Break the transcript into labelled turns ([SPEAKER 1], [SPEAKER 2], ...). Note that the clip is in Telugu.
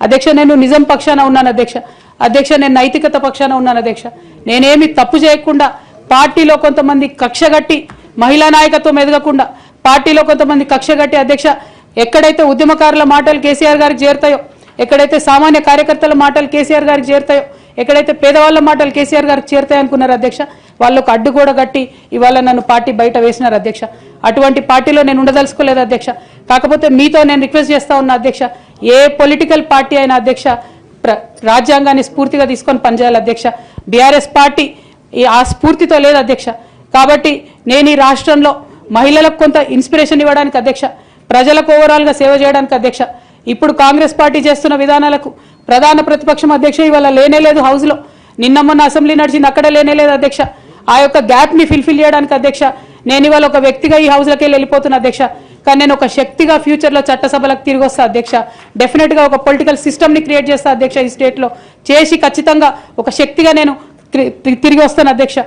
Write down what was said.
[SPEAKER 1] అధ్యక్ష నేను నిజం పక్షాన ఉన్నాను అధ్యక్ష నేను నైతికత పక్షాన ఉన్నాను అధ్యక్ష నేనేమి తప్పు చేయకుండా పార్టీలో కొంతమంది కక్షగట్టి మహిళా నాయకత్వం ఎదగకుండా పార్టీలో కొంతమంది కక్షగట్టి అధ్యక్ష ఎక్కడైతే ఉద్యమకారుల మాటలు కేసీఆర్ గారికి చేరుతాయో ఎక్కడైతే సామాన్య కార్యకర్తల మాటలు కేసీఆర్ గారికి చేరుతాయో ఎక్కడైతే పేదవాళ్ళ మాటలు కేసీఆర్ గారికి చేరుతాయి అనుకున్నారు అధ్యక్ష వాళ్ళకు అడ్డు కూడా గట్టి ఇవాళ నన్ను పార్టీ బయట వేసినారు అధ్యక్ష అటువంటి పార్టీలో నేను ఉండదలుచుకోలేదు అధ్యక్ష కాకపోతే మీతో నేను రిక్వెస్ట్ చేస్తా ఉన్నా అధ్యక్ష ఏ పొలిటికల్ పార్టీ అయినా అధ్యక్ష రాజ్యాంగాన్ని స్ఫూర్తిగా తీసుకొని పనిచేయాలి అధ్యక్ష బీఆర్ఎస్ పార్టీ ఆ స్ఫూర్తితో లేదు అధ్యక్ష కాబట్టి నేను ఈ రాష్ట్రంలో మహిళలకు కొంత ఇన్స్పిరేషన్ ఇవ్వడానికి అధ్యక్ష ప్రజలకు ఓవరాల్గా సేవ చేయడానికి అధ్యక్ష ఇప్పుడు కాంగ్రెస్ పార్టీ చేస్తున్న విధానాలకు ప్రధాన ప్రతిపక్షం అధ్యక్ష ఇవాళ లేనేలేదు హౌస్లో నిన్న మొన్న అసెంబ్లీ నడిచింది అక్కడ లేనేలేదు అధ్యక్ష ఆ యొక్క గ్యాప్ని ఫిల్ఫిల్ చేయడానికి అధ్యక్ష నేను ఇవాళ ఒక వ్యక్తిగా ఈ హౌస్లోకి వెళ్ళిపోతున్నా అధ్యక్ష కానీ నేను ఒక శక్తిగా ఫ్యూచర్లో చట్టసభలకు తిరిగి వస్తా అధ్యక్ష డెఫినెట్గా ఒక పొలిటికల్ సిస్టమ్ని క్రియేట్ చేస్తా అధ్యక్ష ఈ స్టేట్లో చేసి ఖచ్చితంగా ఒక శక్తిగా నేను తిరిగి వస్తాను అధ్యక్ష